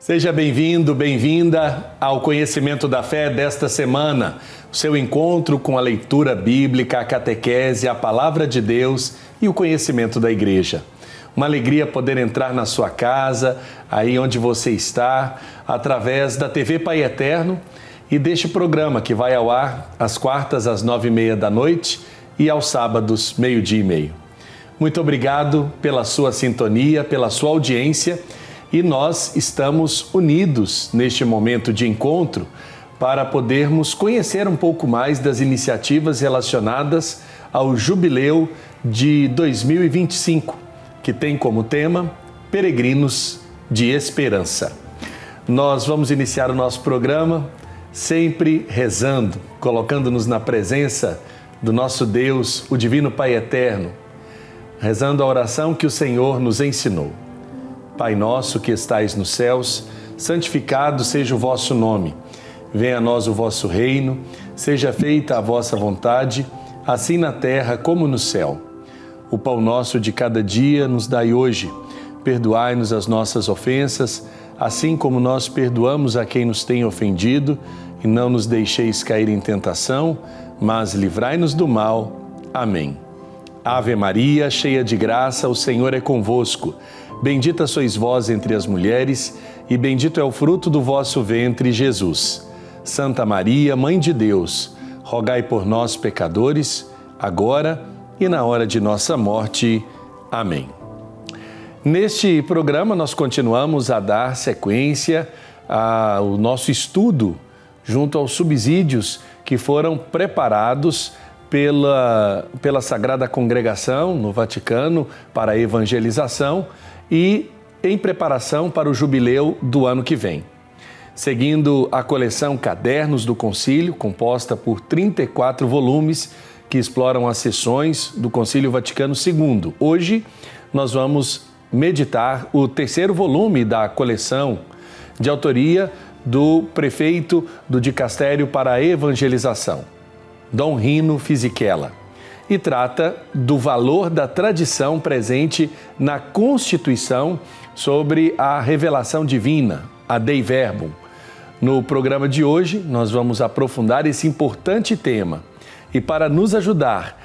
Seja bem-vindo, bem-vinda ao Conhecimento da Fé desta semana. O seu encontro com a leitura bíblica, a catequese, a palavra de Deus e o conhecimento da igreja. Uma alegria poder entrar na sua casa, aí onde você está, através da TV Pai Eterno e deste programa que vai ao ar às quartas, às 9h30 da noite e aos sábados, 12h30. Muito obrigado pela sua sintonia, pela sua audiência. E nós estamos unidos neste momento de encontro para podermos conhecer um pouco mais das iniciativas relacionadas ao Jubileu de 2025, que tem como tema Peregrinos de Esperança. Nós vamos iniciar o nosso programa sempre rezando, colocando-nos na presença do nosso Deus, o Divino Pai Eterno, rezando a oração que o Senhor nos ensinou. Pai nosso que estais nos céus, santificado seja o vosso nome. Venha a nós o vosso reino, seja feita a vossa vontade, assim na terra como no céu. O pão nosso de cada dia nos dai hoje. Perdoai-nos as nossas ofensas, assim como nós perdoamos a quem nos tem ofendido, e não nos deixeis cair em tentação, mas livrai-nos do mal. Amém. Ave Maria, cheia de graça, o Senhor é convosco. Bendita sois vós entre as mulheres, e bendito é o fruto do vosso ventre, Jesus. Santa Maria, Mãe de Deus, rogai por nós, pecadores, agora e na hora de nossa morte. Amém. Neste programa, nós continuamos a dar sequência ao nosso estudo junto aos subsídios que foram preparados pela Sagrada Congregação no Vaticano para a evangelização e em preparação para o jubileu do ano que vem. Seguindo a coleção Cadernos do Concílio, composta por 34 volumes que exploram as sessões do Concílio Vaticano II. Hoje nós vamos meditar o terceiro volume da coleção, de autoria do prefeito do Dicastério para a Evangelização, Dom Rino Fisichella, e trata do valor da tradição presente na Constituição sobre a revelação divina, a Dei Verbum. No programa de hoje, nós vamos aprofundar esse importante tema. E para nos ajudar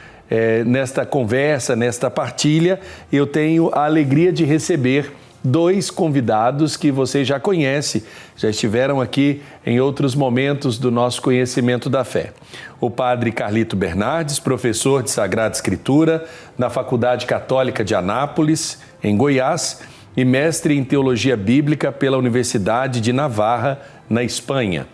nesta conversa, nesta partilha, eu tenho a alegria de receber dois convidados que você já conhece, já estiveram aqui em outros momentos do nosso conhecimento da fé. O padre Carlito Bernardes, professor de Sagrada Escritura na Faculdade Católica de Anápolis, em Goiás, e mestre em Teologia Bíblica pela Universidade de Navarra, na Espanha.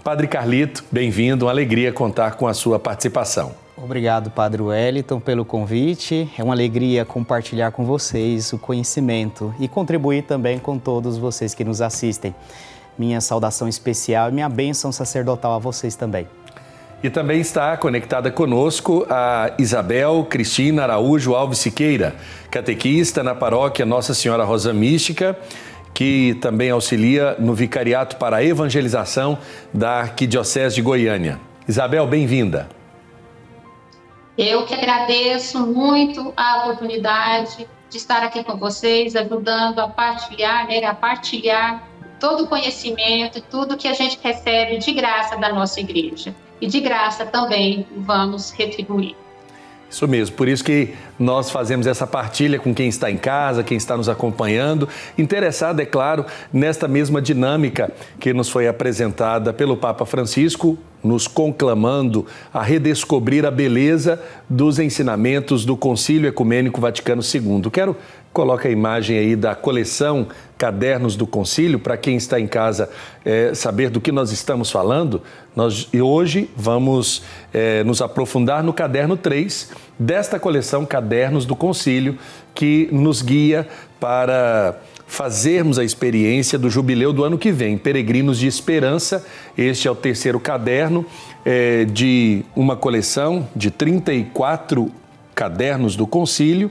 Padre Carlito, bem-vindo, uma alegria contar com a sua participação. Obrigado, Padre Wellington, pelo convite. É uma alegria compartilhar com vocês o conhecimento e contribuir também com todos vocês que nos assistem. Minha saudação especial e minha bênção sacerdotal a vocês também. E também está conectada conosco a Isabel Cristina Araújo Alves Siqueira, catequista na paróquia Nossa Senhora Rosa Mística, que também auxilia no Vicariato para a Evangelização da Arquidiocese de Goiânia. Isabel, bem-vinda. Eu que agradeço muito a oportunidade de estar aqui com vocês, ajudando a partilhar todo o conhecimento e tudo que a gente recebe de graça da nossa igreja. E de graça também vamos retribuir. Isso mesmo, por isso que nós fazemos essa partilha com quem está em casa, quem está nos acompanhando, interessado, é claro, nesta mesma dinâmica que nos foi apresentada pelo Papa Francisco, nos conclamando a redescobrir a beleza dos ensinamentos do Concílio Ecumênico Vaticano II. Quero colocar a imagem aí da coleção Cadernos do Concílio, para quem está em casa saber do que nós estamos falando. Nós hoje vamos nos aprofundar no caderno 3 desta coleção Cadernos do Concílio, que nos guia para fazermos a experiência do jubileu do ano que vem, Peregrinos de Esperança. Este é o terceiro caderno de uma coleção de 34 cadernos do concílio,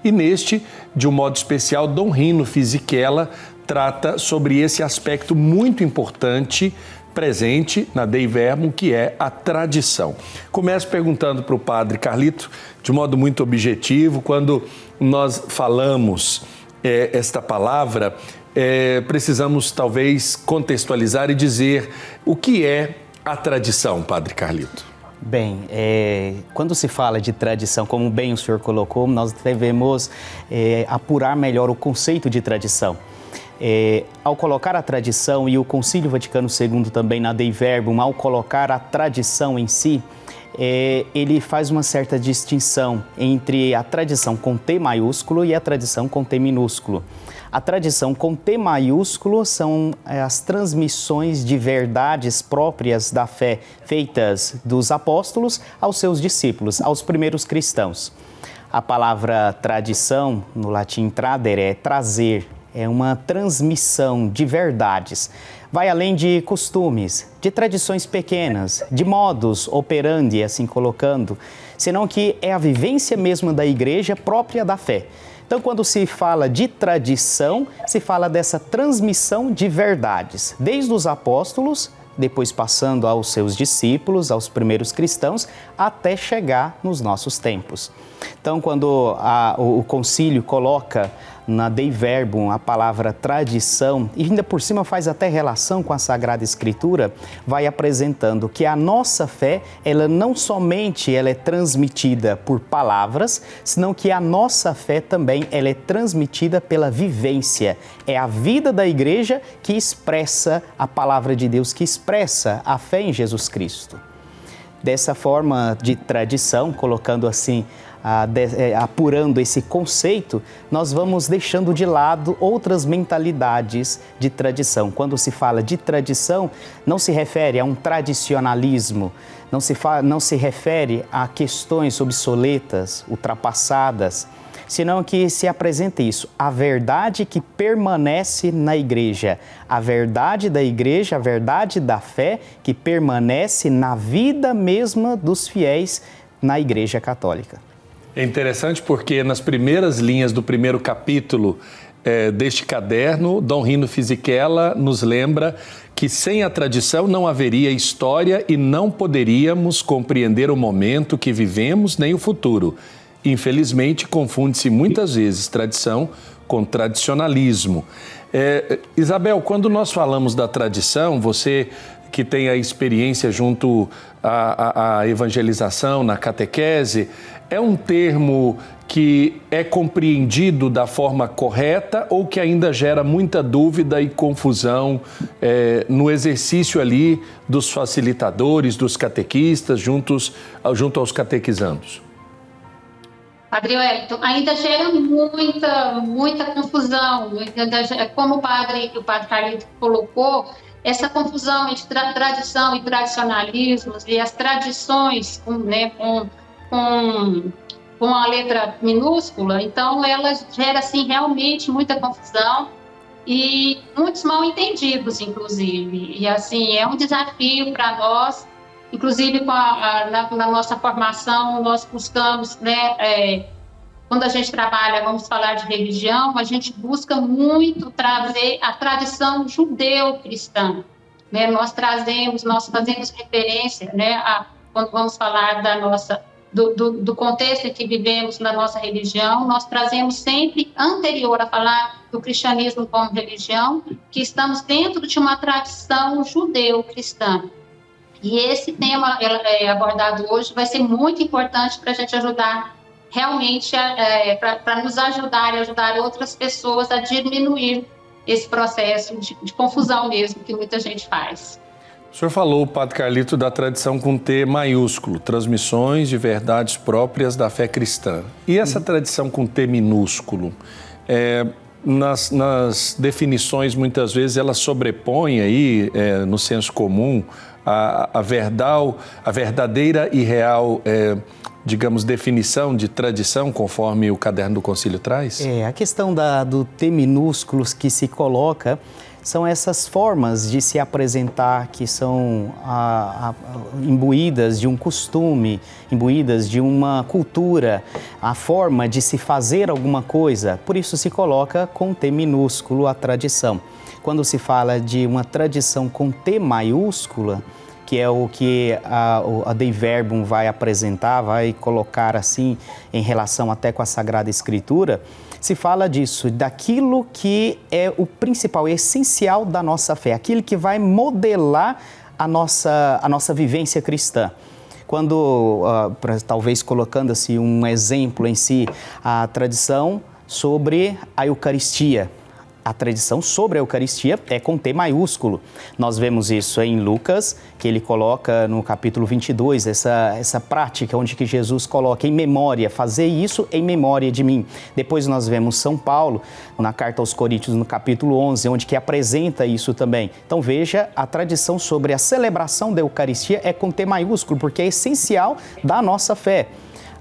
e neste, de um modo especial, Dom Rino Fisichella trata sobre esse aspecto muito importante presente na Dei Verbum, que é a tradição. Começo perguntando para o padre Carlito, de modo muito objetivo, quando nós falamos esta palavra, precisamos talvez contextualizar e dizer o que é a tradição, Padre Carlito. Bem, quando se fala de tradição, como bem o senhor colocou, nós devemos apurar melhor o conceito de tradição. Ao colocar a tradição, e o Concílio Vaticano II também na Dei Verbum, ao colocar a tradição em si, ele faz uma certa distinção entre a tradição com T maiúsculo e a tradição com T minúsculo. A tradição com T maiúsculo são as transmissões de verdades próprias da fé, feitas dos apóstolos aos seus discípulos, aos primeiros cristãos. A palavra tradição, no latim tradere, é trazer, é uma transmissão de verdades. Vai além de costumes, de tradições pequenas, de modus operandi, assim colocando, senão que é a vivência mesma da igreja própria da fé. Então, quando se fala de tradição, se fala dessa transmissão de verdades, desde os apóstolos, depois passando aos seus discípulos, aos primeiros cristãos, até chegar nos nossos tempos. Então, quando o concílio coloca na Dei Verbum a palavra tradição, e ainda por cima faz até relação com a Sagrada Escritura, vai apresentando que a nossa fé, ela não somente ela é transmitida por palavras, senão que a nossa fé também ela é transmitida pela vivência. É a vida da igreja que expressa a palavra de Deus, que expressa a fé em Jesus Cristo. Dessa forma de tradição, colocando assim, apurando esse conceito, nós vamos deixando de lado outras mentalidades de tradição. Quando se fala de tradição, não se refere a um tradicionalismo, não se refere a questões obsoletas, ultrapassadas, senão que se apresenta isso, a verdade que permanece na igreja, a verdade da igreja, a verdade da fé que permanece na vida mesma dos fiéis na Igreja Católica. É interessante porque nas primeiras linhas do primeiro capítulo deste caderno, Dom Rino Fisichella nos lembra que sem a tradição não haveria história e não poderíamos compreender o momento que vivemos nem o futuro. Infelizmente, confunde-se muitas vezes tradição com tradicionalismo. Isabel, quando nós falamos da tradição, você que tem a experiência junto à evangelização, na catequese, é um termo que é compreendido da forma correta ou que ainda gera muita dúvida e confusão no exercício ali dos facilitadores, dos catequistas, junto aos catequizandos? Padre Wellington, ainda gera muita confusão, como o padre Carlito colocou, essa confusão entre tradição e tradicionalismos e as tradições com a letra minúscula, então ela gera assim, realmente muita confusão e muitos mal entendidos, inclusive. E assim, é um desafio para nós, inclusive na nossa formação, nós buscamos, quando a gente trabalha, vamos falar de religião, a gente busca muito trazer a tradição judeu-cristã. Nós fazemos referência, quando vamos falar do contexto em que vivemos na nossa religião, nós trazemos sempre, anterior a falar do cristianismo como religião, que estamos dentro de uma tradição judeu-cristã. E esse tema abordado hoje vai ser muito importante para a gente ajudar, realmente, para nos ajudar e ajudar outras pessoas a diminuir esse processo de confusão mesmo que muita gente faz. O senhor falou, Padre Carlito, da tradição com T maiúsculo, transmissões de verdades próprias da fé cristã. E essa tradição com T minúsculo, nas definições, muitas vezes, ela sobrepõe aí, no senso comum, a verdadeira e real, digamos, definição de tradição, conforme o caderno do concílio traz? A questão do T minúsculo que se coloca são essas formas de se apresentar que são imbuídas de um costume, imbuídas de uma cultura, a forma de se fazer alguma coisa. Por isso se coloca com T minúsculo a tradição. Quando se fala de uma tradição com T maiúscula, que é o que a Dei Verbum vai apresentar, vai colocar assim em relação até com a Sagrada Escritura, se fala disso, daquilo que é o principal, é essencial da nossa fé, aquilo que vai modelar a nossa vivência cristã. Quando, talvez colocando assim um exemplo em si, a tradição sobre a Eucaristia. A tradição sobre a Eucaristia é com T maiúsculo. Nós vemos isso em Lucas, que ele coloca no capítulo 22, essa prática onde que Jesus coloca em memória, fazer isso em memória de mim. Depois nós vemos São Paulo, na carta aos Coríntios, no capítulo 11, onde que apresenta isso também. Então veja, a tradição sobre a celebração da Eucaristia é com T maiúsculo, porque é essencial da nossa fé.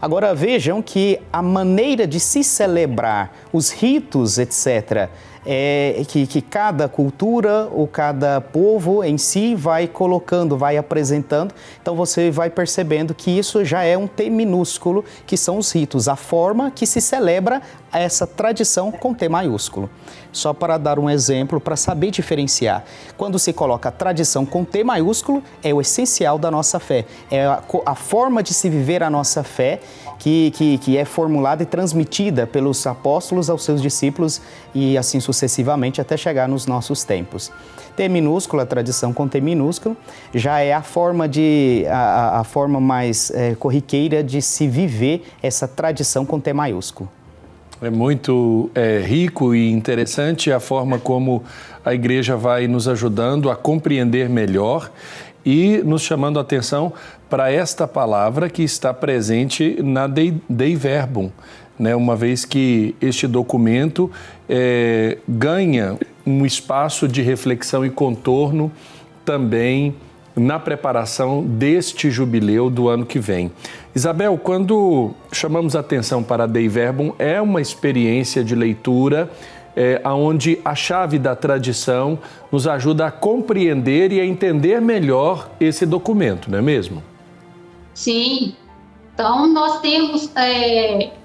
Agora vejam que a maneira de se celebrar, os ritos, etc., que cada cultura ou cada povo em si vai colocando, vai apresentando. Então você vai percebendo que isso já é um T minúsculo, que são os ritos, a forma que se celebra essa tradição com T maiúsculo. Só para dar um exemplo, para saber diferenciar. Quando se coloca a tradição com T maiúsculo, é o essencial da nossa fé. É a forma de se viver a nossa fé que é formulada e transmitida pelos apóstolos aos seus discípulos e assim sucessivamente até chegar nos nossos tempos. T minúsculo, a tradição com T minúsculo, já é a forma mais corriqueira de se viver essa tradição com T maiúsculo. É muito rico e interessante a forma como a igreja vai nos ajudando a compreender melhor e nos chamando a atenção para esta palavra que está presente na Dei Verbum, né? Uma vez que este documento ganha um espaço de reflexão e contorno também na preparação deste jubileu do ano que vem. Isabel, quando chamamos atenção para a Dei Verbum, é uma experiência de leitura onde a chave da tradição nos ajuda a compreender e a entender melhor esse documento, não é mesmo? Sim. Então, nós temos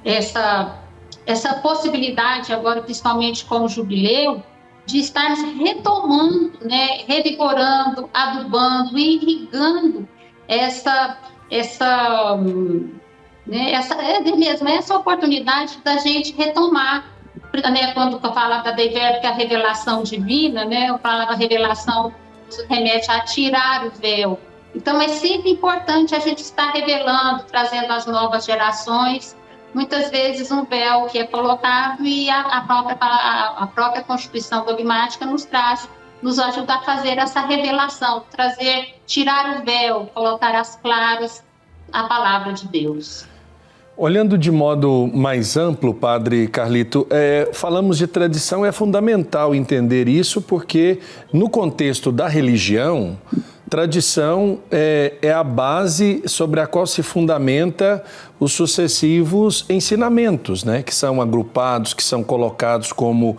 essa possibilidade agora, principalmente com o jubileu, de estarmos retomando, né, revigorando, adubando, irrigando essa oportunidade da gente retomar, né, quando eu falava da Dei Verbum, que é a revelação divina, né, eu falava revelação remete a tirar o véu. Então é sempre importante a gente estar revelando, trazendo às novas gerações, muitas vezes um véu que é colocado e a própria Constituição dogmática nos ajuda a fazer essa revelação, tirar o véu, colocar às claras a palavra de Deus. Olhando de modo mais amplo, Padre Carlito, falamos de tradição, é fundamental entender isso porque no contexto da religião, tradição é a base sobre a qual se fundamenta os sucessivos ensinamentos, né? Que são agrupados, que são colocados como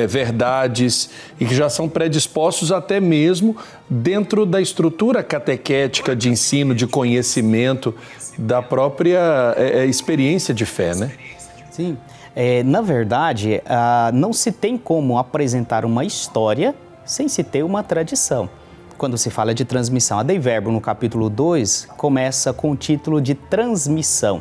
verdades e que já são predispostos até mesmo dentro da estrutura catequética de ensino, de conhecimento, da própria experiência de fé, né? Sim. Na verdade, não se tem como apresentar uma história sem se ter uma tradição. Quando se fala de transmissão, a Dei Verbum, no capítulo 2, começa com o título de transmissão.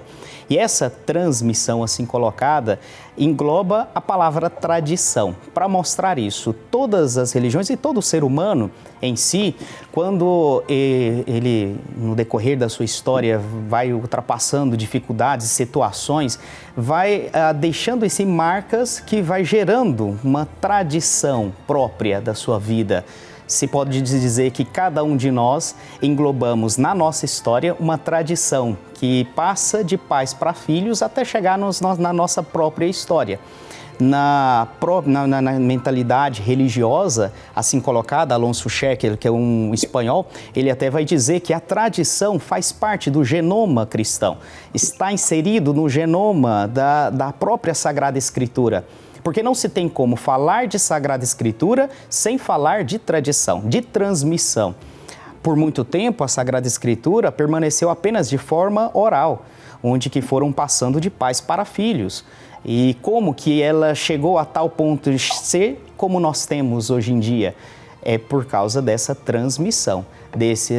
E essa transmissão, assim colocada, engloba a palavra tradição. Para mostrar isso, todas as religiões e todo ser humano em si, quando ele, no decorrer da sua história, vai ultrapassando dificuldades, situações, vai deixando em si marcas que vai gerando uma tradição própria da sua vida. Se pode dizer que cada um de nós englobamos na nossa história uma tradição que passa de pais para filhos até chegar na nossa própria história. Na mentalidade religiosa, assim colocada, Alonso Schecker, que é um espanhol, ele até vai dizer que a tradição faz parte do genoma cristão, está inserido no genoma da própria Sagrada Escritura. Porque não se tem como falar de Sagrada Escritura sem falar de tradição, de transmissão. Por muito tempo, a Sagrada Escritura permaneceu apenas de forma oral, onde que foram passando de pais para filhos. E como que ela chegou a tal ponto de ser como nós temos hoje em dia? é por causa dessa transmissão,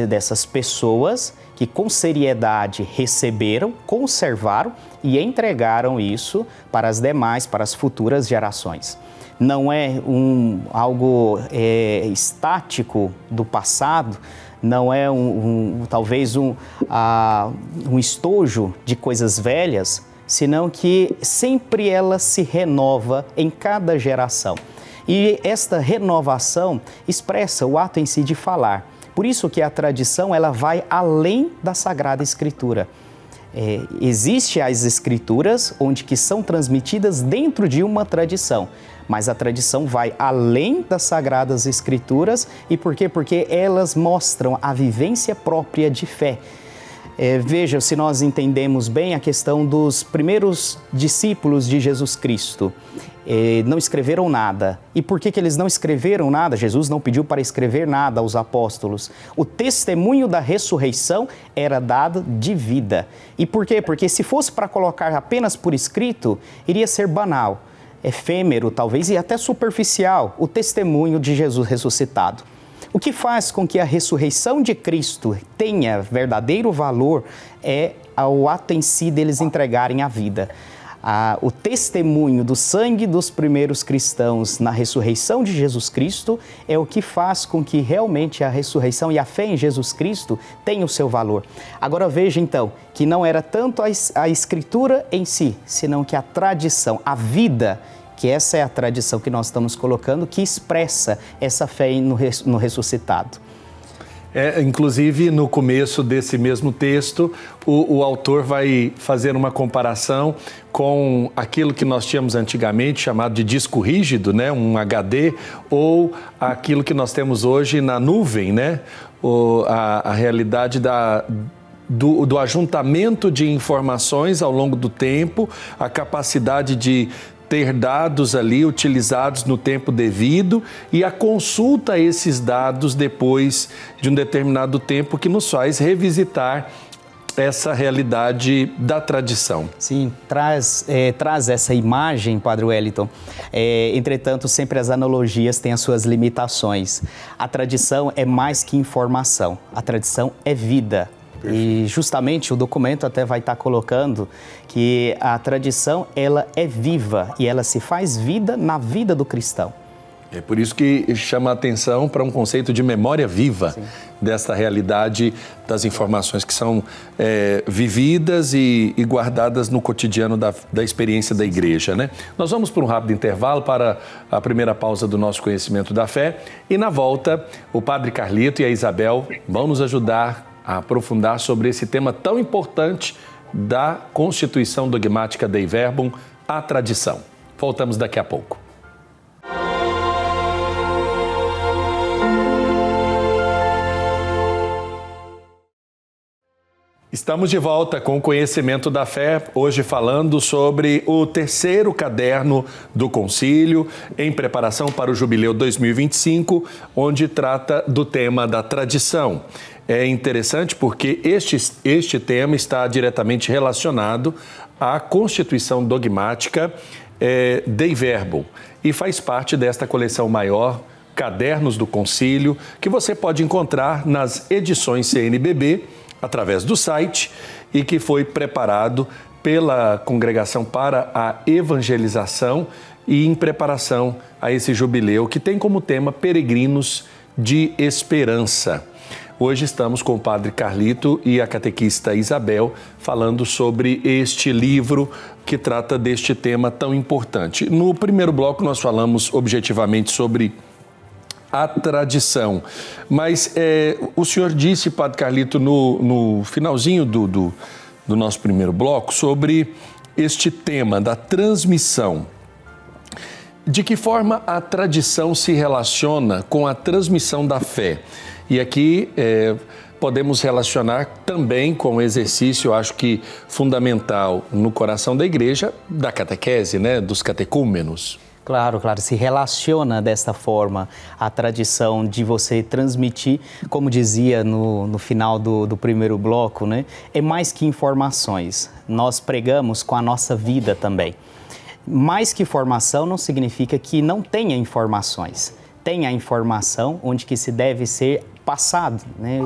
dessas pessoas que com seriedade receberam, conservaram e entregaram isso para as demais, para as futuras gerações. Não é algo estático do passado, não é talvez um estojo de coisas velhas, senão que sempre ela se renova em cada geração. E esta renovação expressa o ato em si de falar. Por isso que a tradição ela vai além da Sagrada Escritura. Existem as escrituras onde que são transmitidas dentro de uma tradição, mas a tradição vai além das Sagradas Escrituras. E por quê? Porque elas mostram a vivência própria de fé. Veja, se nós entendemos bem a questão dos primeiros discípulos de Jesus Cristo, não escreveram nada. E por que eles não escreveram nada? Jesus não pediu para escrever nada aos apóstolos. O testemunho da ressurreição era dado de vida. E por quê? Porque se fosse para colocar apenas por escrito, iria ser banal, efêmero talvez e até superficial o testemunho de Jesus ressuscitado. O que faz com que a ressurreição de Cristo tenha verdadeiro valor é o ato em si deles entregarem a vida. O testemunho do sangue dos primeiros cristãos na ressurreição de Jesus Cristo é o que faz com que realmente a ressurreição e a fé em Jesus Cristo tenham o seu valor. Agora veja então que não era tanto a Escritura em si, senão que a tradição, a vida, que essa é a tradição que nós estamos colocando, que expressa essa fé no ressuscitado. Inclusive, no começo desse mesmo texto, o autor vai fazer uma comparação com aquilo que nós tínhamos antigamente chamado de disco rígido, né? Um HD, ou aquilo que nós temos hoje na nuvem, né? A realidade do ajuntamento de informações ao longo do tempo, a capacidade de ter dados ali utilizados no tempo devido e a consulta a esses dados depois de um determinado tempo que nos faz revisitar essa realidade da tradição. Sim, traz essa imagem, Padre Wellington. Entretanto, sempre as analogias têm as suas limitações. A tradição é mais que informação, a tradição é vida. E justamente o documento até vai estar colocando que a tradição ela é viva e ela se faz vida na vida do cristão. É por isso que chama a atenção para um conceito de memória viva. Sim. Desta realidade das informações que são vividas e guardadas no cotidiano da experiência da igreja, né? Nós vamos para um rápido intervalo para a primeira pausa do nosso conhecimento da fé e na volta o Padre Carlito e a Isabel vão nos ajudar a aprofundar sobre esse tema tão importante da Constituição Dogmática Dei Verbum, a tradição. Voltamos daqui a pouco. Estamos de volta com o Conhecimento da Fé, hoje falando sobre o terceiro caderno do Concílio, em preparação para o Jubileu 2025, onde trata do tema da tradição. É interessante porque este tema está diretamente relacionado à Constituição Dogmática Dei Verbum e faz parte desta coleção maior, Cadernos do Concílio, que você pode encontrar nas edições CNBB, através do site, e que foi preparado pela Congregação para a Evangelização e em preparação a esse jubileu, que tem como tema Peregrinos de Esperança. Hoje estamos com o Padre Carlito e a catequista Isabel falando sobre este livro que trata deste tema tão importante. No primeiro bloco nós falamos objetivamente sobre a tradição, mas o senhor disse, Padre Carlito, no finalzinho do nosso primeiro bloco, sobre este tema da transmissão. De que forma a tradição se relaciona com a transmissão da fé? E aqui podemos relacionar também com o exercício, acho que fundamental no coração da igreja, da catequese, né, dos catecúmenos. Claro, se relaciona desta forma a tradição de você transmitir, como dizia no final do primeiro bloco, né? É mais que informações, nós pregamos com a nossa vida também. Mais que formação não significa que não tenha informações. tem a informação, onde que se deve ser passado, né?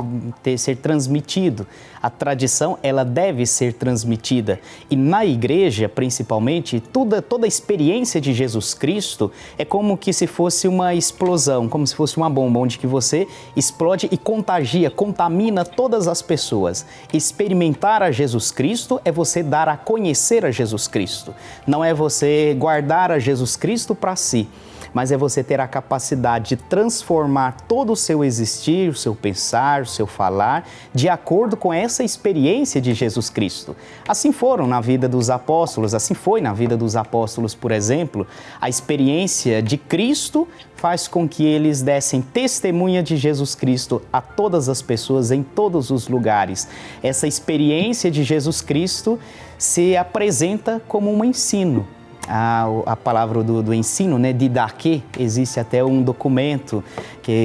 Ser transmitido. A tradição, ela deve ser transmitida. E na igreja, principalmente, toda a experiência de Jesus Cristo é como que se fosse uma explosão, como se fosse uma bomba, onde que você explode e contagia, contamina todas as pessoas. Experimentar a Jesus Cristo é você dar a conhecer a Jesus Cristo. Não é você guardar a Jesus Cristo para si, mas é você ter a capacidade de transformar todo o seu existir, o seu pensar, o seu falar, de acordo com essa experiência de Jesus Cristo. Assim foram na vida dos apóstolos, assim foi na vida dos apóstolos, por exemplo. A experiência de Cristo faz com que eles dessem testemunha de Jesus Cristo a todas as pessoas, em todos os lugares. Essa experiência de Jesus Cristo se apresenta como um ensino. A palavra do ensino, né, didaquê, existe até um documento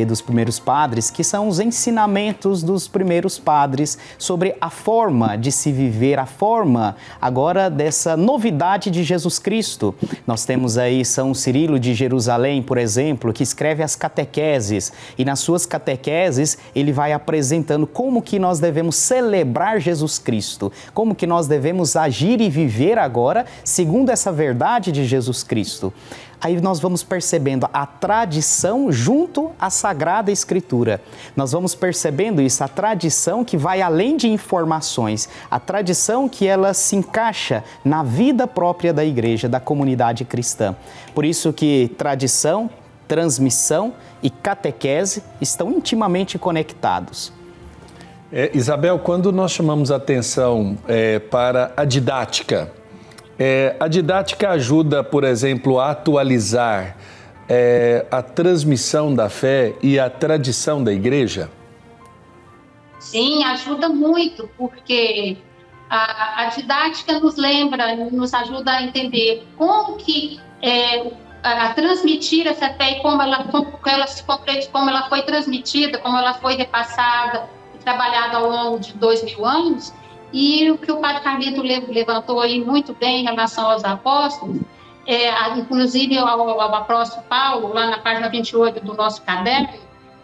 dos primeiros padres, que são os ensinamentos dos primeiros padres sobre a forma de se viver, a forma agora dessa novidade de Jesus Cristo. Nós temos aí São Cirilo de Jerusalém, por exemplo, que escreve as catequeses, e nas suas catequeses ele vai apresentando como que nós devemos celebrar Jesus Cristo, como que nós devemos agir e viver agora segundo essa verdade de Jesus Cristo. Aí nós vamos percebendo a tradição junto à Sagrada Escritura. Nós vamos percebendo isso, a tradição que vai além de informações, a tradição que ela se encaixa na vida própria da igreja, da comunidade cristã. Por isso que tradição, transmissão e catequese estão intimamente conectados. Isabel, quando nós chamamos a atenção para a didática, a didática ajuda, por exemplo, a atualizar a transmissão da fé e a tradição da igreja? Sim, ajuda muito, porque a didática nos lembra, nos ajuda a entender como que a transmitir essa fé e como ela foi transmitida, como ela foi repassada e trabalhada ao longo de 2000 anos. E o que o Padre Carlito levantou aí muito bem em relação aos apóstolos, inclusive ao apóstolo Paulo, lá na página 28 do nosso caderno,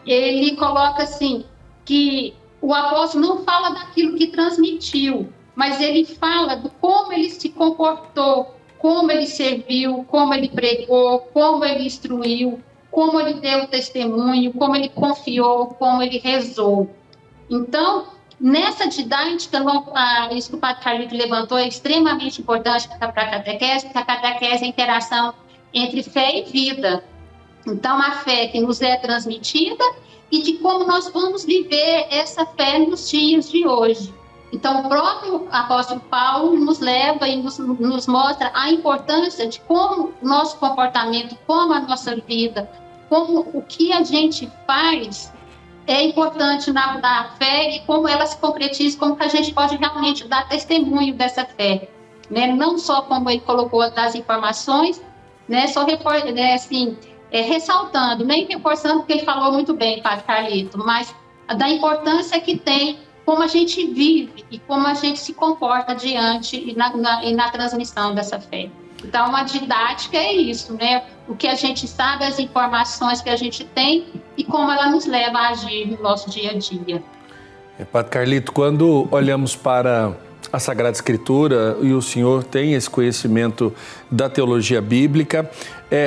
ele coloca assim, que o apóstolo não fala daquilo que transmitiu, mas ele fala de como ele se comportou, como ele serviu, como ele pregou, como ele instruiu, como ele deu testemunho, como ele confiou, como ele rezou. Então, nessa didática, isso que o Padre Carlito levantou é extremamente importante para a catequese, porque a catequese é a interação entre fé e vida. Então, a fé que nos é transmitida e de como nós vamos viver essa fé nos dias de hoje. Então, o próprio apóstolo Paulo nos leva e nos mostra a importância de como o nosso comportamento, como a nossa vida, como o que a gente faz é importante na fé e como ela se concretiza, como que a gente pode realmente dar testemunho dessa fé, né? Não só como ele colocou das informações, né? Só ressaltando, nem reforçando, porque ele falou muito bem, Padre Carlito, mas da importância que tem como a gente vive e como a gente se comporta diante e na transmissão dessa fé. Então, a didática é isso, né? O que a gente sabe, as informações que a gente tem e como ela nos leva a agir no nosso dia a dia. Padre Carlito, quando olhamos para a Sagrada Escritura e o senhor tem esse conhecimento da teologia bíblica,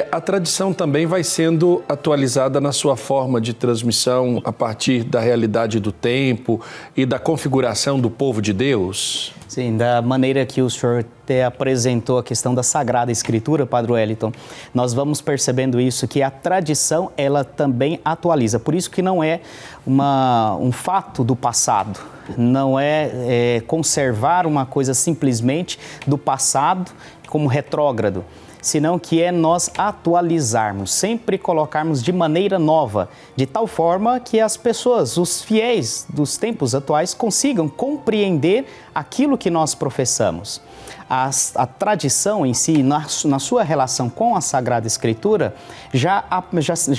a tradição também vai sendo atualizada na sua forma de transmissão a partir da realidade do tempo e da configuração do povo de Deus? Sim, da maneira que o senhor apresentou a questão da Sagrada Escritura, Padre Wellington, nós vamos percebendo isso, que a tradição, ela também atualiza. Por isso que não é um fato do passado, não é conservar uma coisa simplesmente do passado como retrógrado, senão que é nós atualizarmos, sempre colocarmos de maneira nova, de tal forma que as pessoas, os fiéis dos tempos atuais, consigam compreender aquilo que nós professamos. A tradição em si, na sua relação com a Sagrada Escritura, já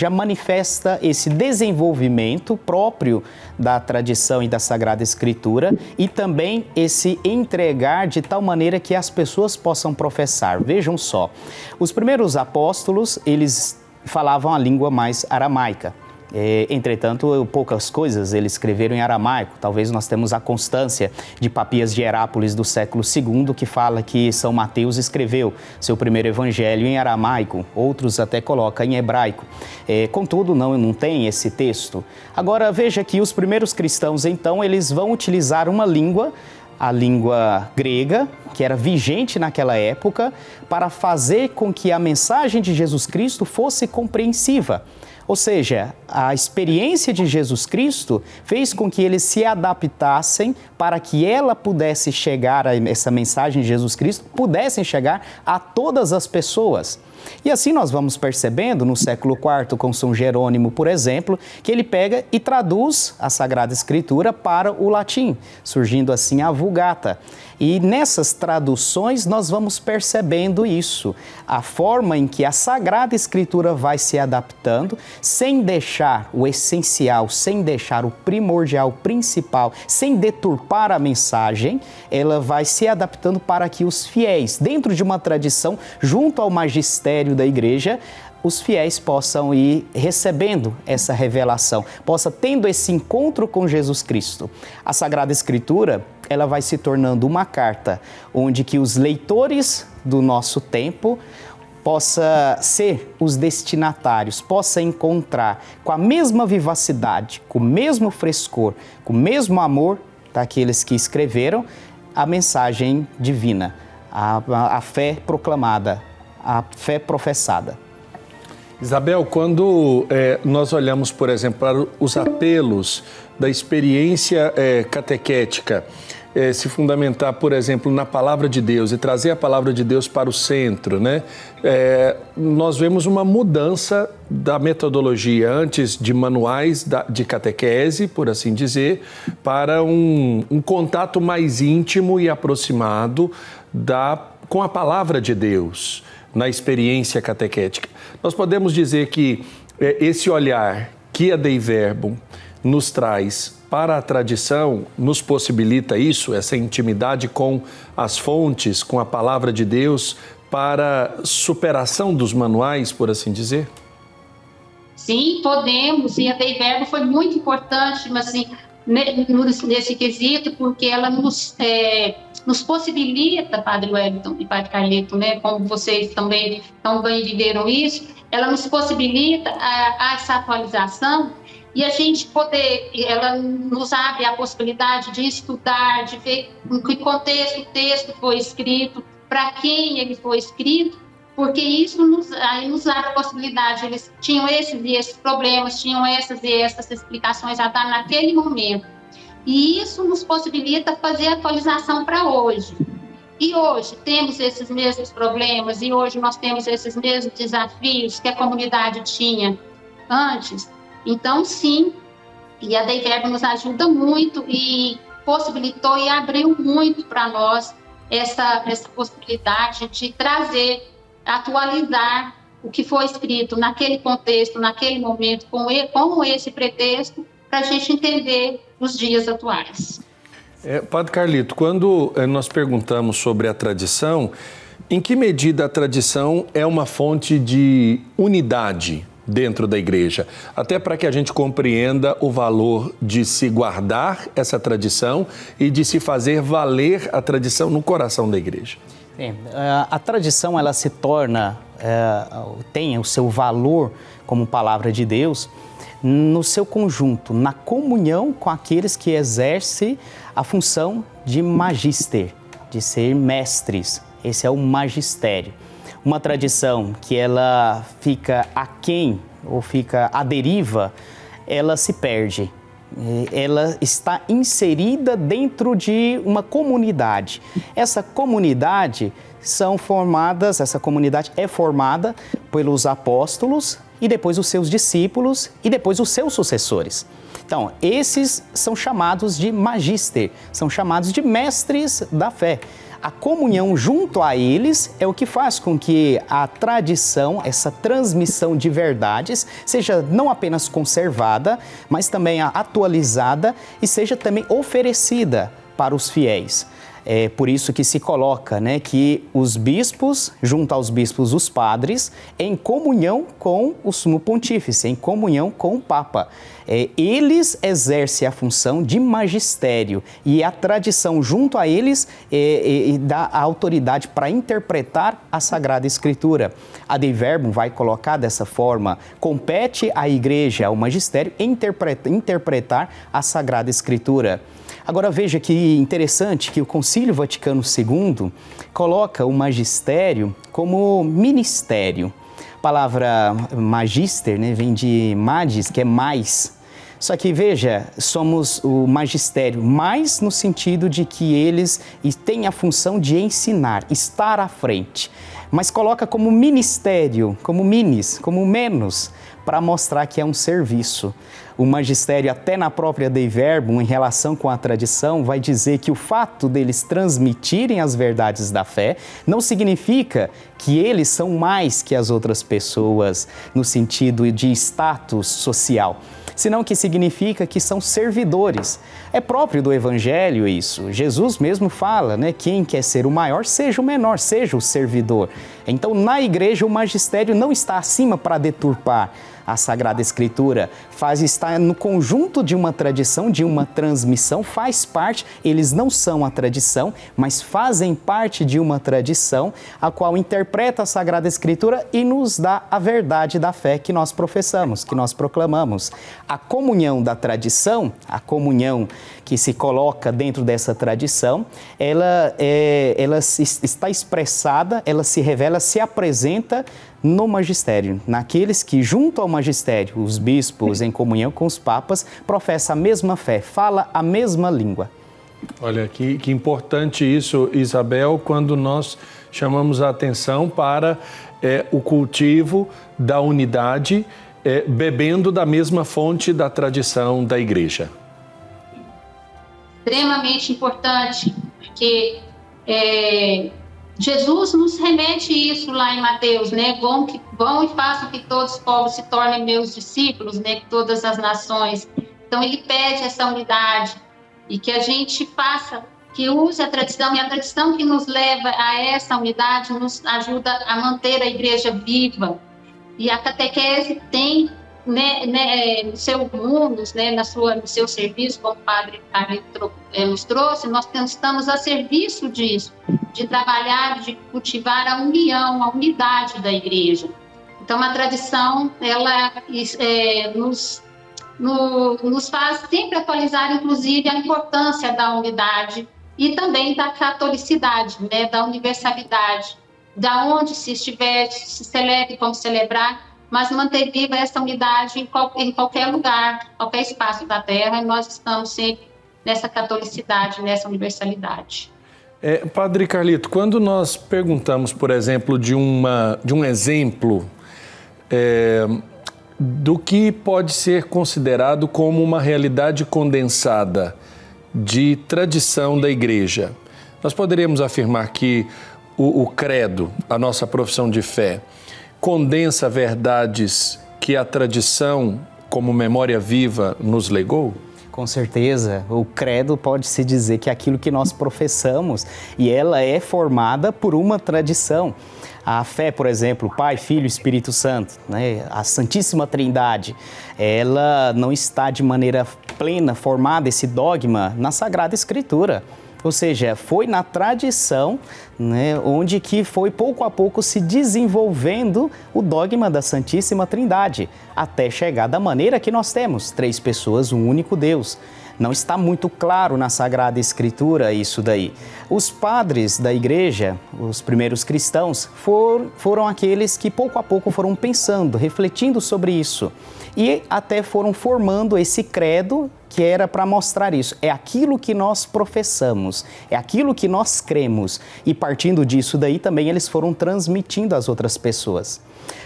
manifesta esse desenvolvimento próprio da tradição e da Sagrada Escritura e também esse entregar de tal maneira que as pessoas possam professar. Vejam só, os primeiros apóstolos, eles falavam a língua mais aramaica. Entretanto, poucas coisas eles escreveram em aramaico. Talvez nós temos a constância de Papias de Herápolis do século II, que fala que São Mateus escreveu seu primeiro evangelho em aramaico, outros até colocam em hebraico. Contudo, não tem esse texto. Agora, veja que os primeiros cristãos, então, eles vão utilizar uma língua, a língua grega, que era vigente naquela época, para fazer com que a mensagem de Jesus Cristo fosse compreensiva. Ou seja, a experiência de Jesus Cristo fez com que eles se adaptassem para que ela pudesse chegar, essa mensagem de Jesus Cristo, pudessem chegar a todas as pessoas. E assim nós vamos percebendo no século IV com São Jerônimo, por exemplo, que ele pega e traduz a Sagrada Escritura para o latim, surgindo assim a Vulgata. E nessas traduções nós vamos percebendo isso, a forma em que a Sagrada Escritura vai se adaptando, sem deixar o essencial, sem deixar o primordial, principal, sem deturpar a mensagem, ela vai se adaptando para que os fiéis, dentro de uma tradição, junto ao magistério da Igreja, os fiéis possam ir recebendo essa revelação, possa tendo esse encontro com Jesus Cristo. A Sagrada Escritura, ela vai se tornando uma carta onde que os leitores do nosso tempo possa ser os destinatários, possa encontrar com a mesma vivacidade, com o mesmo frescor, com o mesmo amor daqueles que escreveram a mensagem divina, a fé proclamada, a fé professada. Isabel, quando nós olhamos, por exemplo, para os apelos da experiência catequética, se fundamentar, por exemplo, na palavra de Deus e trazer a palavra de Deus para o centro, né? Nós vemos uma mudança da metodologia antes de manuais de catequese, por assim dizer, para um contato mais íntimo e aproximado com a palavra de Deus na experiência catequética. Nós podemos dizer que esse olhar que a Dei Verbum nos traz para a tradição, nos possibilita isso, essa intimidade com as fontes, com a palavra de Deus, para superação dos manuais, por assim dizer? Sim, podemos, e a Dei Verbum foi muito importante, mas assim, nesse quesito, porque ela nos possibilita, Padre Wellington e Padre Carlito, né, como vocês também viveram isso, ela nos possibilita essa atualização e a gente ela nos abre a possibilidade de estudar, de ver em que contexto o texto foi escrito, para quem ele foi escrito, porque isso nos abre a possibilidade. Eles tinham esses e esses problemas, tinham essas e essas explicações a dar naquele momento. E isso nos possibilita fazer a atualização para hoje. E hoje temos esses mesmos problemas, e hoje nós temos esses mesmos desafios que a comunidade tinha antes. Então, sim, e a Dei Verbum nos ajuda muito e possibilitou e abriu muito para nós essa possibilidade de trazer, atualizar o que foi escrito naquele contexto, naquele momento, com esse pretexto, para a gente entender os dias atuais. Padre Carlito, quando nós perguntamos sobre a tradição, em que medida a tradição é uma fonte de unidade dentro da igreja? Até para que a gente compreenda o valor de se guardar essa tradição e de se fazer valer a tradição no coração da igreja. A tradição, ela se torna, tem o seu valor como palavra de Deus no seu conjunto, na comunhão com aqueles que exercem a função de magíster, de ser mestres. Esse é o magistério. Uma tradição que ela fica aquém ou fica à deriva, ela se perde. Ela está inserida dentro de uma comunidade. Essa comunidade é formada pelos apóstolos e depois os seus discípulos e depois os seus sucessores. Então, esses são chamados de magíster, são chamados de mestres da fé. A comunhão junto a eles é o que faz com que a tradição, essa transmissão de verdades, seja não apenas conservada, mas também atualizada e seja também oferecida para os fiéis. É por isso que se coloca, né, que os bispos, junto aos bispos, os padres, em comunhão com o sumo pontífice, em comunhão com o Papa. Eles exercem a função de magistério e a tradição junto a eles dá a autoridade para interpretar a Sagrada Escritura. A Dei Verbum vai colocar dessa forma: compete à Igreja, ao magistério, interpretar a Sagrada Escritura. Agora veja que interessante que o Concílio Vaticano II coloca o magistério como ministério. A palavra magister, né, vem de magis, que é mais. Só que, veja, somos o magistério, mais no sentido de que eles têm a função de ensinar, estar à frente. Mas coloca como ministério, como minis, como menos, para mostrar que é um serviço. O magistério, até na própria Dei Verbum, em relação com a tradição, vai dizer que o fato deles transmitirem as verdades da fé não significa que eles são mais que as outras pessoas no sentido de status social, senão que significa que são servidores. É próprio do Evangelho isso. Jesus mesmo fala, né? Quem quer ser o maior, seja o menor, seja o servidor. Então, na Igreja, o magistério não está acima para deturpar a Sagrada Escritura, está no conjunto de uma tradição, de uma transmissão, faz parte, eles não são a tradição, mas fazem parte de uma tradição, a qual interpreta a Sagrada Escritura e nos dá a verdade da fé que nós professamos, que nós proclamamos. A comunhão da tradição, a comunhão que se coloca dentro dessa tradição, ela está expressada, ela se revela, se apresenta no magistério, naqueles que junto ao magistério, os bispos em comunhão com os papas, professam a mesma fé, fala a mesma língua. Olha, que importante isso, Isabel, quando nós chamamos a atenção para o cultivo da unidade, bebendo da mesma fonte da tradição da Igreja. Extremamente importante, porque Jesus nos remete isso lá em Mateus, né? Vão e façam que todos os povos se tornem meus discípulos, né? Todas as nações. Então, ele pede essa unidade e que a gente faça, que use a tradição, e a tradição que nos leva a essa unidade nos ajuda a manter a Igreja viva. E a catequese tem, no seu mundo, né, no seu serviço, como o Padre Carlito nos trouxe, nós estamos a serviço disso, de trabalhar, de cultivar a união, a unidade da Igreja. Então, a tradição, ela nos faz sempre atualizar, inclusive, a importância da unidade e também da catolicidade, né, da universalidade, da onde se estiver, se celebre como celebrar, mas manter viva essa unidade em qualquer lugar, qualquer espaço da Terra, e nós estamos sempre nessa catolicidade, nessa universalidade. Padre Carlito, quando nós perguntamos, por exemplo, de um exemplo do que pode ser considerado como uma realidade condensada de tradição da Igreja, nós poderíamos afirmar que o credo, a nossa profissão de fé, condensa verdades que a tradição, como memória viva, nos legou? Com certeza, o credo pode-se dizer que é aquilo que nós professamos e ela é formada por uma tradição. A fé, por exemplo, Pai, Filho e Espírito Santo, né? A Santíssima Trindade, ela não está de maneira plena formada, esse dogma, na Sagrada Escritura. Ou seja, foi na tradição, né, onde que foi pouco a pouco se desenvolvendo o dogma da Santíssima Trindade, até chegar da maneira que nós temos, 3 pessoas, um único Deus. Não está muito claro na Sagrada Escritura isso daí. Os padres da Igreja, os primeiros cristãos, foram aqueles que pouco a pouco foram pensando, refletindo sobre isso e até foram formando esse credo que era para mostrar isso. É aquilo que nós professamos, é aquilo que nós cremos. E partindo disso daí também eles foram transmitindo às outras pessoas.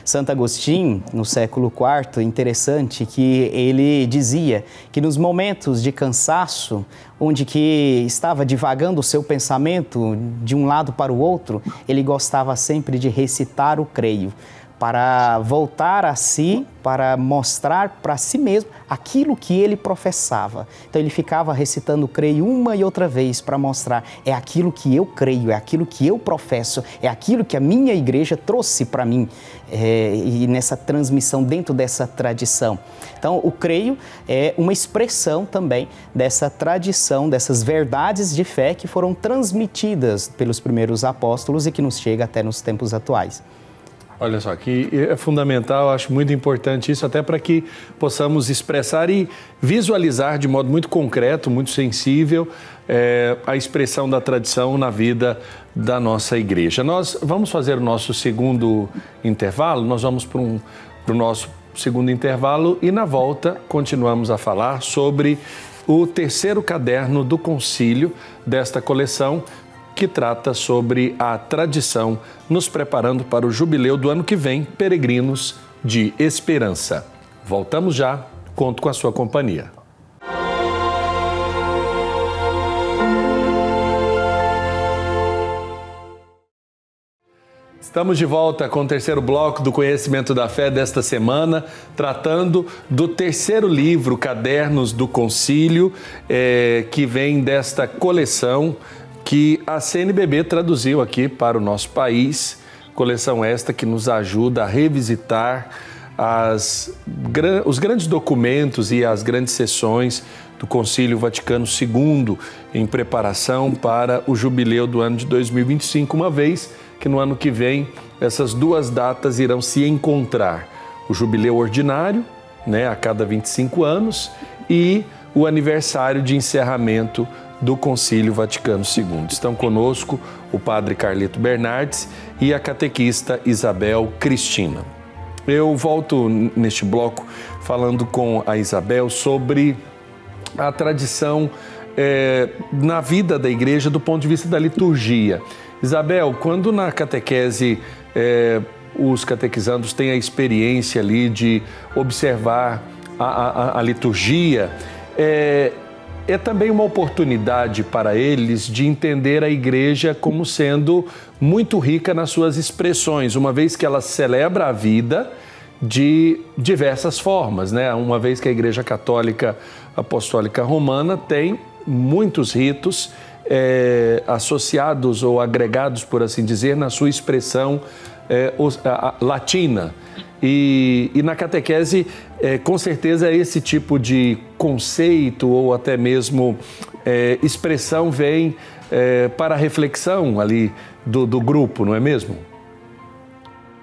Santo Agostinho, no século IV, interessante que ele dizia que nos momentos de cansaço, onde que estava divagando o seu pensamento de um lado para o outro, ele gostava sempre de recitar o creio, para voltar a si, para mostrar para si mesmo aquilo que ele professava. Então ele ficava recitando creio uma e outra vez para mostrar, é aquilo que eu creio, é aquilo que eu professo, é aquilo que a minha igreja trouxe para mim, e nessa transmissão dentro dessa tradição. Então o creio é uma expressão também dessa tradição, dessas verdades de fé que foram transmitidas pelos primeiros apóstolos e que nos chega até nos tempos atuais. Olha só, que é fundamental, acho muito importante isso, até para que possamos expressar e visualizar de modo muito concreto, muito sensível, a expressão da tradição na vida da nossa igreja. Nós vamos fazer o nosso segundo intervalo, nós vamos para o nosso segundo intervalo e na volta continuamos a falar sobre o terceiro caderno do concílio desta coleção, que trata sobre a tradição, nos preparando para o jubileu do ano que vem, Peregrinos de Esperança. Voltamos já, conto com a sua companhia. Estamos de volta com o terceiro bloco do Conhecimento da Fé desta semana, tratando do terceiro livro, Cadernos do Concílio, que vem desta coleção que a CNBB traduziu aqui para o nosso país, coleção esta que nos ajuda a revisitar os grandes documentos e as grandes sessões do Concílio Vaticano II em preparação para o jubileu do ano de 2025, uma vez que no ano que vem essas duas datas irão se encontrar, o jubileu ordinário, a cada 25 anos, e o aniversário de encerramento do Concílio Vaticano II. Estão conosco o padre Carlito Bernardes e a catequista Isabel Cristina. Eu volto neste bloco falando com a Isabel sobre a tradição na vida da igreja do ponto de vista da liturgia. Isabel, quando na catequese os catequizandos têm a experiência ali de observar a liturgia, é também uma oportunidade para eles de entender a igreja como sendo muito rica nas suas expressões, uma vez que ela celebra a vida de diversas formas, uma vez que a Igreja Católica Apostólica Romana tem muitos ritos associados ou agregados, por assim dizer, na sua expressão latina. E na catequese, com certeza, esse tipo de conceito ou até mesmo expressão vem para a reflexão ali do grupo, não é mesmo?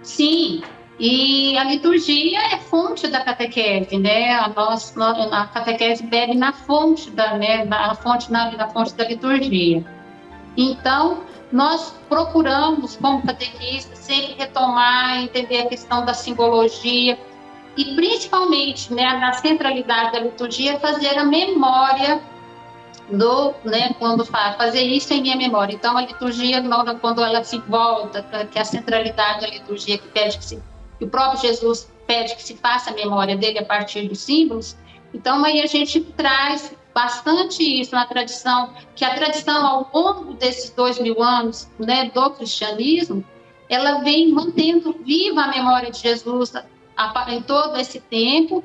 Sim, e a liturgia é fonte da catequese, a catequese bebe na fonte na fonte da liturgia. Então, nós procuramos, como catequistas, sempre retomar, entender a questão da simbologia e, principalmente, na centralidade da liturgia, fazer a memória quando fazer isso em minha memória. Então, a liturgia, quando ela se volta, que a centralidade da liturgia que o próprio Jesus pede que se faça a memória dele a partir dos símbolos, então aí a gente traz bastante isso na tradição, que a tradição ao longo desses 2000 anos do cristianismo, ela vem mantendo viva a memória de Jesus em todo esse tempo,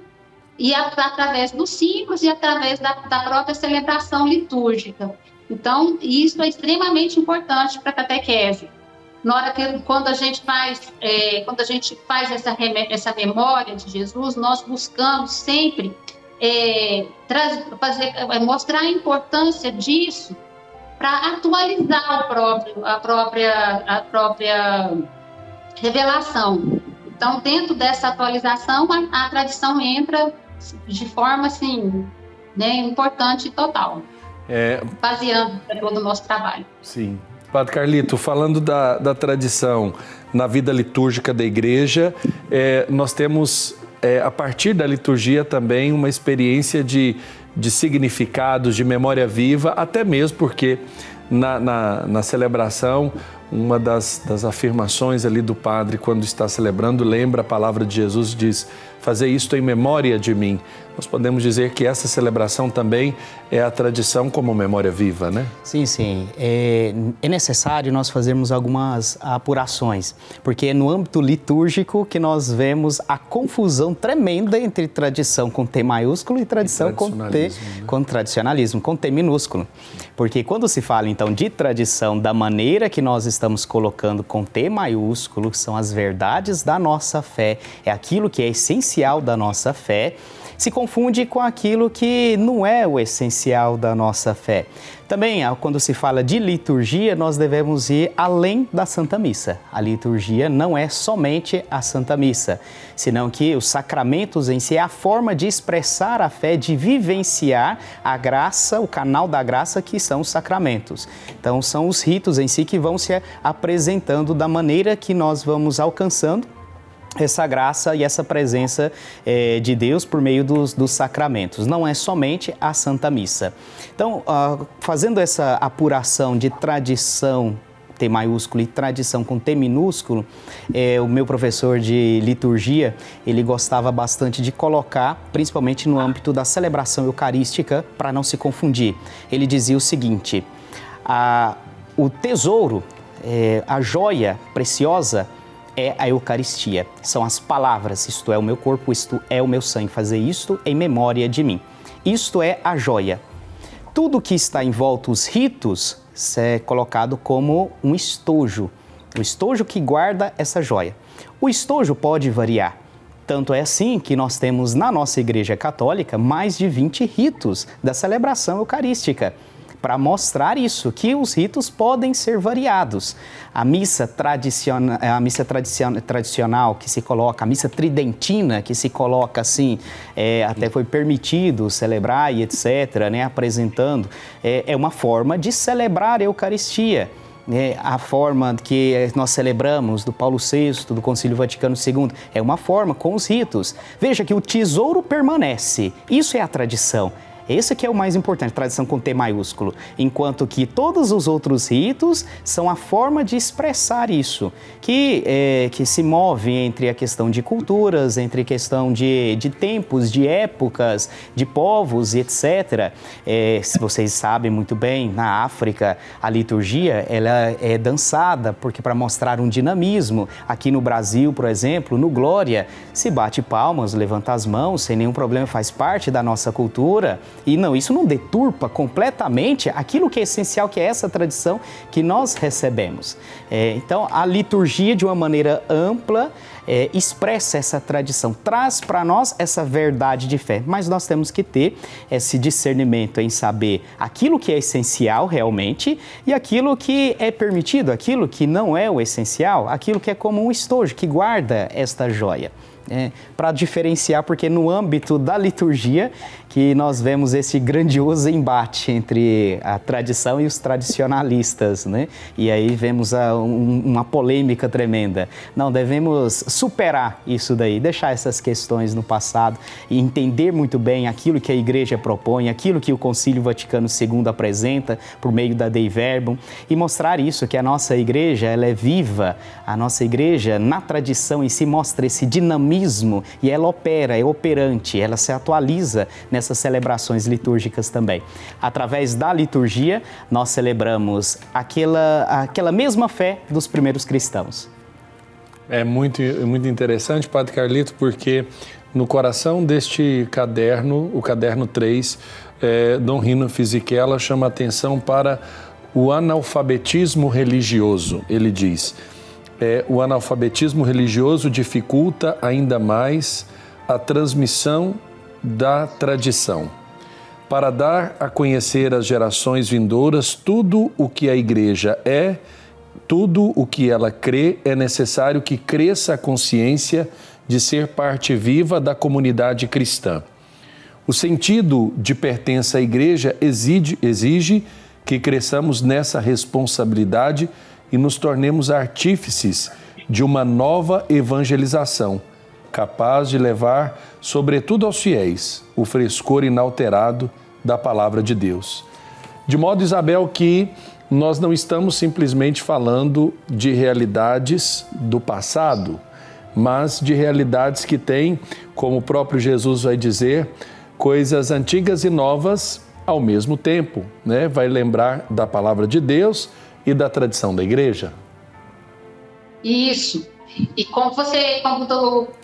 e através dos símbolos e através da própria celebração litúrgica. Então, isso é extremamente importante para a catequese. Quando a gente faz essa memória de Jesus, nós buscamos sempre mostrar a importância disso para atualizar a própria revelação. Então, dentro dessa atualização, a tradição entra de forma importante e total, baseando todo o nosso trabalho. Sim. Padre Carlito, falando da tradição na vida litúrgica da igreja, nós temos, a partir da liturgia também, uma experiência de significados, de memória viva, até mesmo porque na celebração, uma das afirmações ali do padre, quando está celebrando, lembra a palavra de Jesus, diz: fazer isto em memória de mim. Nós podemos dizer que essa celebração também é a tradição como memória viva, né? Sim, sim. É necessário nós fazermos algumas apurações, porque é no âmbito litúrgico que nós vemos a confusão tremenda entre tradição com T maiúsculo e tradição com tradicionalismo, com T minúsculo. Porque quando se fala, então, de tradição da maneira que nós estamos colocando com T maiúsculo, que são as verdades da nossa fé, é aquilo que é essencial da nossa fé, se confunde com aquilo que não é o essencial da nossa fé. Também, quando se fala de liturgia, nós devemos ir além da Santa Missa. A liturgia não é somente a Santa Missa, senão que os sacramentos em si é a forma de expressar a fé, de vivenciar a graça, o canal da graça que são os sacramentos. Então, são os ritos em si que vão se apresentando da maneira que nós vamos alcançando essa graça e essa presença de Deus por meio dos sacramentos. Não é somente a Santa Missa. Então, fazendo essa apuração de tradição T maiúsculo e tradição com T minúsculo, o meu professor de liturgia, ele gostava bastante de colocar, principalmente no âmbito da celebração eucarística, para não se confundir. Ele dizia o seguinte: o tesouro, a joia preciosa, é a Eucaristia, são as palavras, isto é o meu corpo, isto é o meu sangue, fazer isto em memória de mim. Isto é a joia. Tudo que está em volta, os ritos, é colocado como um estojo, o estojo que guarda essa joia. O estojo pode variar, tanto é assim que nós temos na nossa Igreja Católica mais de 20 ritos da celebração eucarística, para mostrar isso, que os ritos podem ser variados. A missa tradicional que se coloca, a missa tridentina que se coloca assim, até foi permitido celebrar e etc., né, apresentando, é uma forma de celebrar a Eucaristia. A forma que nós celebramos do Paulo VI, do Concílio Vaticano II, é uma forma com os ritos. Veja que o tesouro permanece, isso é a tradição. Esse que é o mais importante, tradição com T maiúsculo, enquanto que todos os outros ritos são a forma de expressar isso, que se move entre a questão de culturas, entre a questão de tempos, de épocas, de povos, etc. Se vocês sabem muito bem, na África, a liturgia ela é dançada, porque para mostrar um dinamismo. Aqui no Brasil, por exemplo, no Glória, se bate palmas, levanta as mãos, sem nenhum problema, faz parte da nossa cultura. E não, isso não deturpa completamente aquilo que é essencial, que é essa tradição que nós recebemos. Então, a liturgia, de uma maneira ampla, expressa essa tradição, traz para nós essa verdade de fé. Mas nós temos que ter esse discernimento em saber aquilo que é essencial realmente e aquilo que é permitido, aquilo que não é o essencial, aquilo que é como um estojo que guarda esta joia. Para diferenciar, porque no âmbito da liturgia que nós vemos esse grandioso embate entre a tradição e os tradicionalistas, né? E aí vemos uma polêmica tremenda. Não, devemos superar isso daí, deixar essas questões no passado e entender muito bem aquilo que a Igreja propõe, aquilo que o Concílio Vaticano II apresenta por meio da Dei Verbum e mostrar isso, que a nossa Igreja ela é viva, a nossa Igreja na tradição em si mostra esse dinamismo e ela opera, é operante, ela se atualiza nessas celebrações litúrgicas também. Através da liturgia, nós celebramos aquela mesma fé dos primeiros cristãos. É muito interessante, Padre Carlito, porque no coração deste caderno, o caderno 3, Dom Rino Fisichella chama atenção para o analfabetismo religioso. Ele diz: o analfabetismo religioso dificulta ainda mais a transmissão da tradição. Para dar a conhecer às gerações vindouras tudo o que a Igreja é, tudo o que ela crê, é necessário que cresça a consciência de ser parte viva da comunidade cristã. O sentido de pertença à Igreja exige que cresçamos nessa responsabilidade e nos tornemos artífices de uma nova evangelização, capaz de levar, sobretudo aos fiéis, o frescor inalterado da Palavra de Deus. De modo, Isabel, que nós não estamos simplesmente falando de realidades do passado, mas de realidades que têm, como o próprio Jesus vai dizer, coisas antigas e novas ao mesmo tempo, né? Vai lembrar da palavra de Deus e da tradição da igreja. Isso. E como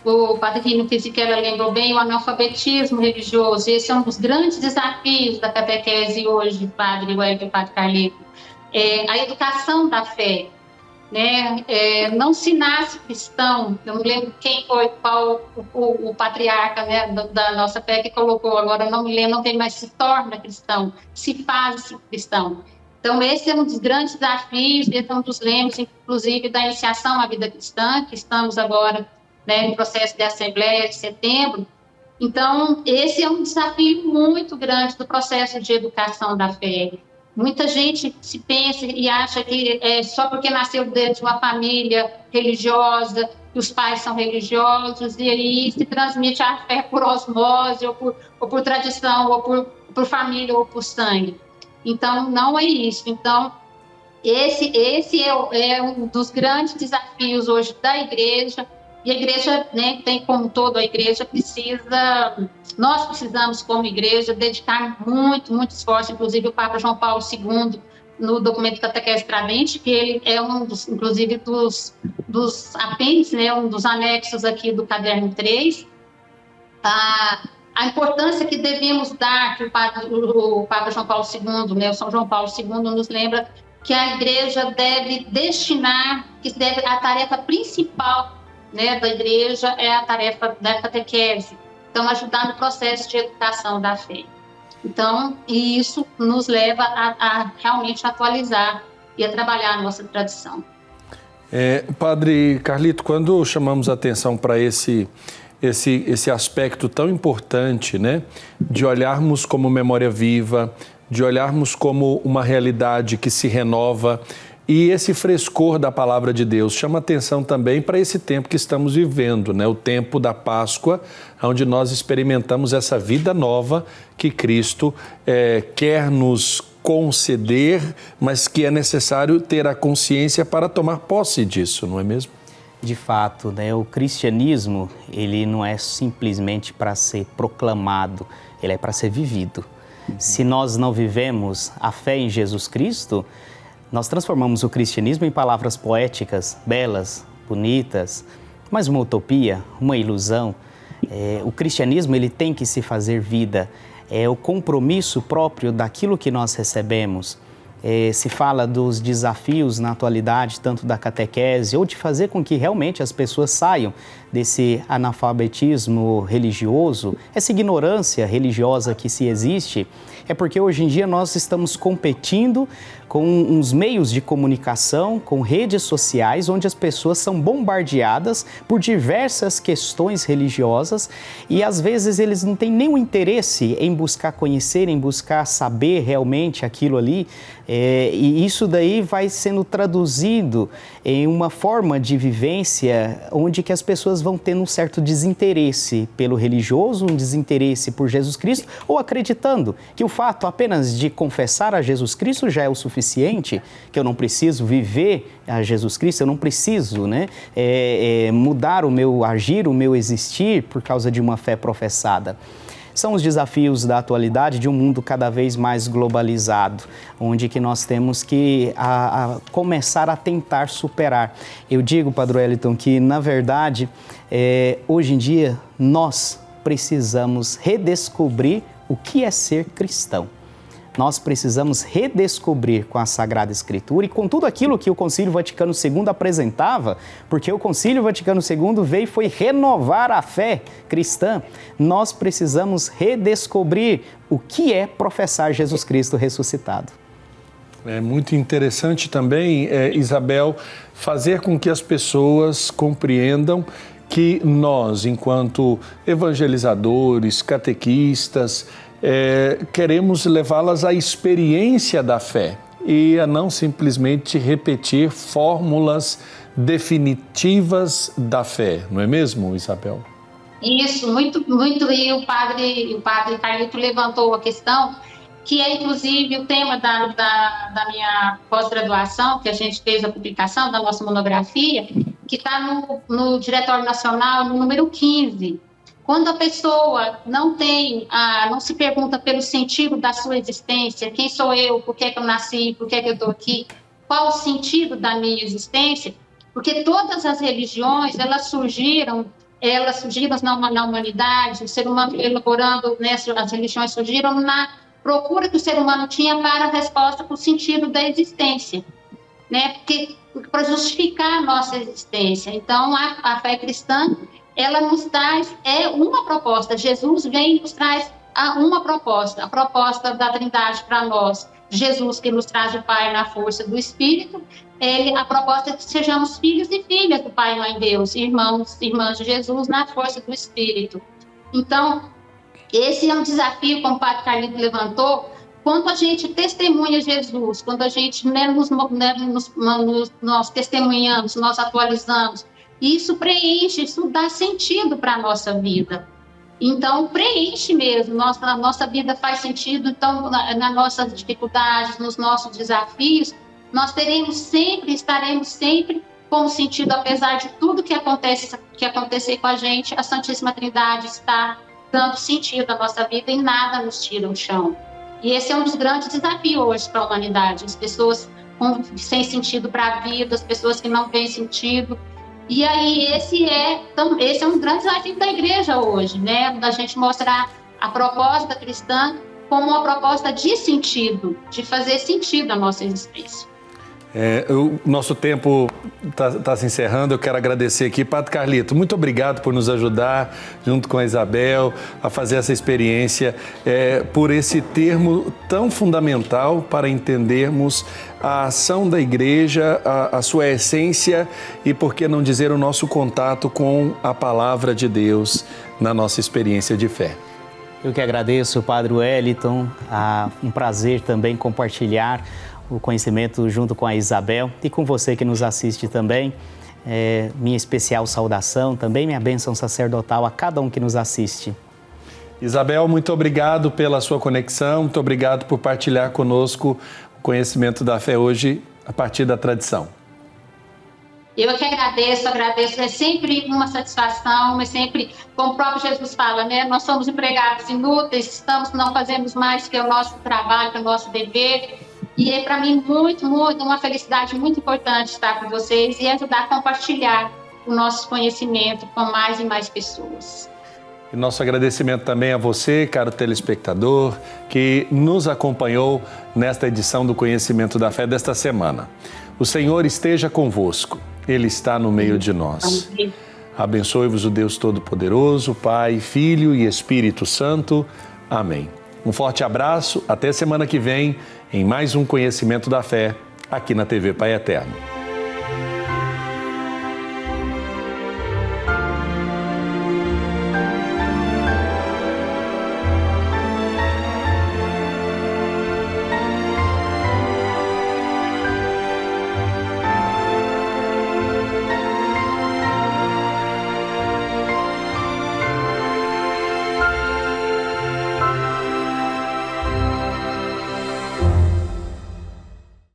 o Padre Rino Fisichella lembrou bem, o analfabetismo religioso, esse é um dos grandes desafios da catequese hoje, Padre Wellington e Padre Carlito. A educação da fé, né? Não se nasce cristão, eu não lembro qual o patriarca, né, da nossa fé que colocou, agora não me lembro, não tem mais, se torna cristão, se faz cristão. Então, esse é um dos grandes desafios, esse é um dos lemas, inclusive, da iniciação à vida cristã, que estamos agora, né, no processo de Assembleia de setembro. Então, esse é um desafio muito grande do processo de educação da fé. Muita gente se pensa e acha que só porque nasceu dentro de uma família religiosa, que os pais são religiosos, e aí se transmite a fé por osmose, ou por tradição, ou por família, ou por sangue. Então, não é isso. Então, esse é um dos grandes desafios hoje da igreja. E a igreja, né, tem como todo, a igreja nós precisamos, como igreja, dedicar muito esforço. Inclusive, o Papa João Paulo II, no documento Catequese Tradente, que ele é um dos, inclusive, dos apêndices, né, um dos anexos aqui do caderno 3, a importância que devemos dar, que o Papa João Paulo II, né, o São João Paulo II, nos lembra que a igreja deve destinar, a tarefa principal, né, da igreja é a tarefa da catequese. Então, ajudar no processo de educação da fé. Então, e isso nos leva a realmente atualizar e a trabalhar a nossa tradição. Padre Carlito, quando chamamos a atenção para esse aspecto tão importante, né, de olharmos como memória viva, de olharmos como uma realidade que se renova, e esse frescor da palavra de Deus chama atenção também para esse tempo que estamos vivendo, né, o tempo da Páscoa, onde nós experimentamos essa vida nova que Cristo quer nos conceder, mas que é necessário ter a consciência para tomar posse disso, não é mesmo? De fato, né, o cristianismo, ele não é simplesmente para ser proclamado, ele é para ser vivido. Se nós não vivemos a fé em Jesus Cristo, nós transformamos o cristianismo em palavras poéticas, belas, bonitas, mas uma utopia, uma ilusão. O cristianismo, ele tem que se fazer vida, é o compromisso próprio daquilo que nós recebemos. Se fala dos desafios na atualidade, tanto da catequese, ou de fazer com que realmente as pessoas saiam desse analfabetismo religioso, essa ignorância religiosa que se existe, é porque hoje em dia nós estamos competindo com uns meios de comunicação, com redes sociais, onde as pessoas são bombardeadas por diversas questões religiosas e às vezes eles não têm nenhum interesse em buscar conhecer, em buscar saber realmente aquilo ali, e isso daí vai sendo traduzido em uma forma de vivência onde que as pessoas vão tendo um certo desinteresse pelo religioso, um desinteresse por Jesus Cristo, ou acreditando que o fato apenas de confessar a Jesus Cristo já é o suficiente, que eu não preciso viver a Jesus Cristo, eu não preciso, né, mudar o meu agir, o meu existir por causa de uma fé professada. São os desafios da atualidade de um mundo cada vez mais globalizado, onde que nós temos que começar a tentar superar. Eu digo, Padre Wellington, que na verdade, hoje em dia, nós precisamos redescobrir o que é ser cristão. Nós precisamos redescobrir com a Sagrada Escritura e com tudo aquilo que o Concílio Vaticano II apresentava, porque o Concílio Vaticano II veio e foi renovar a fé cristã. Nós precisamos redescobrir o que é professar Jesus Cristo ressuscitado. É muito interessante também, Isabel, fazer com que as pessoas compreendam que nós, enquanto evangelizadores, catequistas, queremos levá-las à experiência da fé e a não simplesmente repetir fórmulas definitivas da fé, não é mesmo, Isabel? Isso, muito, e o padre Carlito levantou a questão, que é inclusive o tema da minha pós-graduação, que a gente fez a publicação da nossa monografia, que está no Diretório Nacional, no número 15. Quando a pessoa não se pergunta pelo sentido da sua existência, quem sou eu, por que é que eu nasci, por que é que eu estou aqui, qual o sentido da minha existência, porque todas as religiões, elas surgiram na humanidade, o ser humano elaborando, né, as religiões surgiram na procura que o ser humano tinha para a resposta para o sentido da existência, né, para justificar a nossa existência. Então, a fé cristã, ela nos traz uma proposta. Jesus vem e nos traz uma proposta, a proposta da Trindade para nós. Jesus, que nos traz o Pai na força do Espírito, a proposta é que sejamos filhos e filhas do Pai e Mãe Deus, irmãos e irmãs de Jesus na força do Espírito. Então, esse é um desafio, como o Padre Carlito levantou, quando a gente testemunha Jesus, quando a gente nós testemunhamos, nós atualizamos, isso preenche, isso dá sentido para a nossa vida. Então, preenche mesmo, a nossa vida faz sentido. Então, nas nossas dificuldades, nos nossos desafios, nós estaremos sempre com sentido, apesar de tudo que acontecer com a gente, a Santíssima Trindade está dando sentido à nossa vida e nada nos tira o chão. E esse é um dos grandes desafios hoje para a humanidade, as pessoas sem sentido para a vida, as pessoas que não têm sentido. E aí esse é um grande desafio da igreja hoje, né? Da gente mostrar a proposta cristã como uma proposta de sentido, de fazer sentido à nossa existência. O nosso tempo está se encerrando. Eu quero agradecer aqui, Padre Carlito, muito obrigado por nos ajudar, junto com a Isabel, a fazer essa experiência, por esse termo tão fundamental para entendermos a ação da igreja, a sua essência e, por que não dizer, o nosso contato com a palavra de Deus na nossa experiência de fé. Eu que agradeço, Padre Wellington, um prazer também compartilhar o conhecimento junto com a Isabel e com você que nos assiste também. Minha especial saudação, também minha bênção sacerdotal a cada um que nos assiste. Isabel, muito obrigado pela sua conexão, muito obrigado por partilhar conosco o conhecimento da fé hoje a partir da tradição. Eu que agradeço, é sempre uma satisfação, é sempre, como o próprio Jesus fala, né? Nós somos empregados inúteis, não fazemos mais que o nosso trabalho, que o nosso dever. E é para mim uma felicidade muito importante estar com vocês e ajudar a compartilhar o nosso conhecimento com mais e mais pessoas. E nosso agradecimento também a você, caro telespectador, que nos acompanhou nesta edição do Conhecimento da Fé desta semana. O Senhor esteja convosco, Ele está no meio de nós. Abençoe-vos o Deus Todo-Poderoso, Pai, Filho e Espírito Santo. Amém. Um forte abraço, até semana que vem, em mais um Conhecimento da Fé, aqui na TV Pai Eterno.